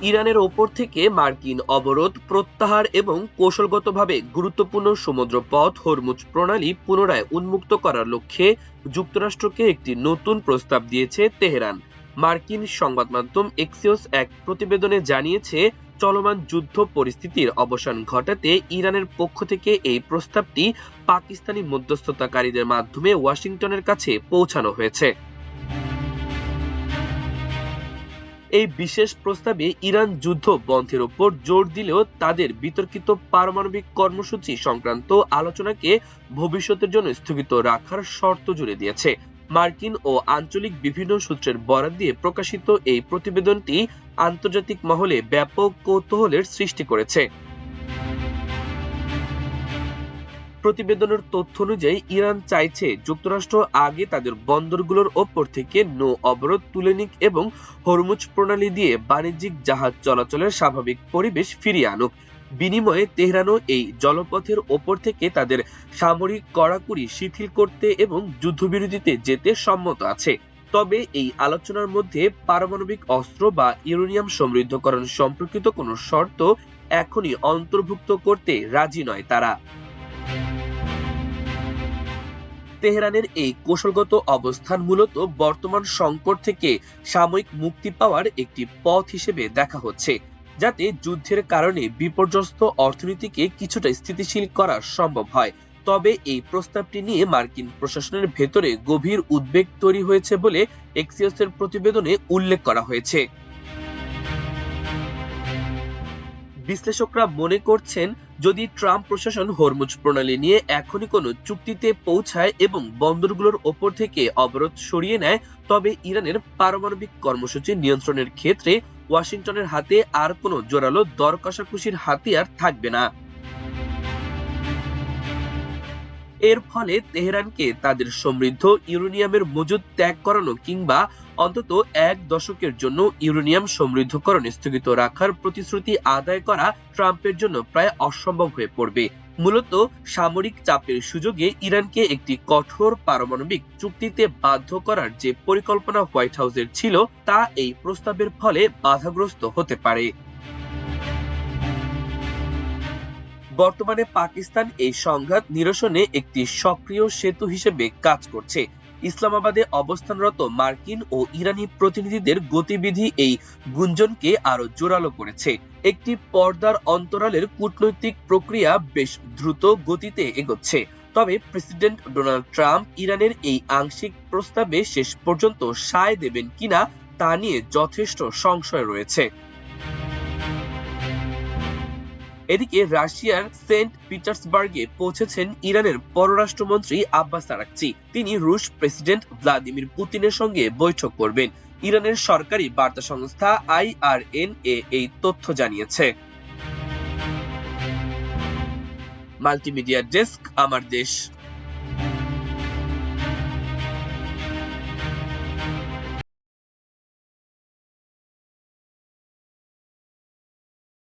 ইরানের ওপর থেকে মার্কিন অবরোধ প্রত্যাহার এবং কৌশলগতভাবে গুরুত্বপূর্ণ সমুদ্র পথ হরমুজ প্রণালী পুনরায় উন্মুক্ত করার লক্ষ্যে যুক্তরাষ্ট্রকে একটি নতুন প্রস্তাব দিয়েছে তেহরান। মার্কিন সংবাদ মাধ্যম এক্সিওস এক প্রতিবেদনে জানিয়েছে, চলমান যুদ্ধ পরিস্থিতির অবসান ঘটাতে ইরানের পক্ষ থেকে এই প্রস্তাবটি পাকিস্তানি মধ্যস্থতাকারীদের মাধ্যমে ওয়াশিংটনের কাছে পৌঁছানো হয়েছে। এই বিশেষ প্রস্তাবে ইরান যুদ্ধ বন্ধের ওপর জোর দিলেও তাদের বিতর্কিত পারমাণবিক কর্মসূচি সংক্রান্ত আলোচনাকে ভবিষ্যতের জন্য স্থগিত রাখার শর্ত জুড়ে দিয়েছে। মার্কিন ও আঞ্চলিক বিভিন্ন সূত্রের বরাত দিয়ে প্রকাশিত এই প্রতিবেদনটি আন্তর্জাতিক মহলে ব্যাপক কৌতূহলের সৃষ্টি করেছে। প্রতিবেদনের তথ্য অনুযায়ী ইরান চাইছে যুক্তরাষ্ট্র আগে তাদের বন্দরগুলোর ওপর থেকে নৌ অবরোধ তুলে নিক এবং হরমুজ প্রণালী দিয়ে বাণিজ্যিক জাহাজ চলাচলের স্বাভাবিক পরিবেশ ফিরিয়ে আনুক। বিনিময়ে তেহরানও এই জলপথের ওপর থেকে তাদের সামরিক কড়াকড়ি শিথিল করতে এবং যুদ্ধবিরতিতে যেতে সম্মত আছে। তবে এই আলোচনার মধ্যে পারমাণবিক অস্ত্র বা ইউরেনিয়াম সমৃদ্ধকরণ সম্পর্কিত কোনো শর্ত এখনই অন্তর্ভুক্ত করতে রাজি নয় তারা। তেহরানের এই কৌশলগত অবস্থান মূলত বর্তমান সংকট থেকে সাময়িক মুক্তি পাওয়ার একটি পথ হিসেবে দেখা হচ্ছে, যাতে যুদ্ধের কারণে বিপর্যস্ত অর্থনীতিকে কিছুটা স্থিতিশীল করা সম্ভব হয়। তবে এই প্রস্তাবটি নিয়ে মার্কিন প্রশাসনের ভেতরে গভীর উদ্বেগ তৈরি হয়েছে বলে এক্সিওসের প্রতিবেদনে উল্লেখ করা হয়েছে। বিশ্লেষকরা মনে করছেন, যদি ট্রাম্প প্রশাসন হরমুজ প্রণালী নিয়ে এখনই কোনো চুক্তিতে পৌঁছায় এবং বন্দরগুলোর ওপর থেকে অবরোধ সরিয়ে নেয়, তবে ইরানের পারমাণবিক কর্মসূচি নিয়ন্ত্রণের ক্ষেত্রে ওয়াশিংটনের হাতে আর কোনো জোরালো দর কষাকষির হাতিয়ার থাকবে না। এর ফলে তেহরানকে তাদের সমৃদ্ধ ইউরেনিয়ামের মজুদ ত্যাগ করানো কিংবা অন্তত এক দশকের জন্য ইউরেনিয়াম সমৃদ্ধকরণ স্থগিত রাখার প্রতিশ্রুতি আদায় করা ট্রাম্পের জন্য প্রায় অসম্ভব হয়ে পড়বে। মূলত সামরিক চাপের সুযোগে ইরানকে একটি কঠোর পারমাণবিক চুক্তিতে বাধ্য করার যে পরিকল্পনা হোয়াইট হাউসের ছিল, তা এই প্রস্তাবের ফলে বাধাগ্রস্ত হতে পারে। বর্তমানে পাকিস্তান এই সংঘাত নিরসনে একটি সক্রিয় সেতু হিসেবে কাজ করছে। ইসলামাবাদে অবস্থানরত মার্কিন ও ইরানি প্রতিনিধিদের গতিবিধি এই গুঞ্জনকে আরো জোরালো করেছে। একটি পর্দার অন্তরালের কূটনৈতিক প্রক্রিয়া বেশ দ্রুত গতিতে এগোচ্ছে। তবে প্রেসিডেন্ট ডোনাল্ড ট্রাম্প ইরানের এই আংশিক প্রস্তাবে শেষ পর্যন্ত সায় দেবেন কিনা তা নিয়ে যথেষ্ট সংশয় রয়েছে। এদিকে রাশিয়ার সেন্ট পিটার্সবার্গে পৌঁছেছেন ইরানের পররাষ্ট্রমন্ত্রী আব্বাস আরাকচি। তিনি রুশ প্রেসিডেন্ট ভ্লাদিমির পুতিনের সঙ্গে বৈঠক করবেন। ইরানের সরকারি বার্তা সংস্থা IRNA এই তথ্য জানিয়েছে। মাল্টিমিডিয়া ডেস্ক, আমার দেশ।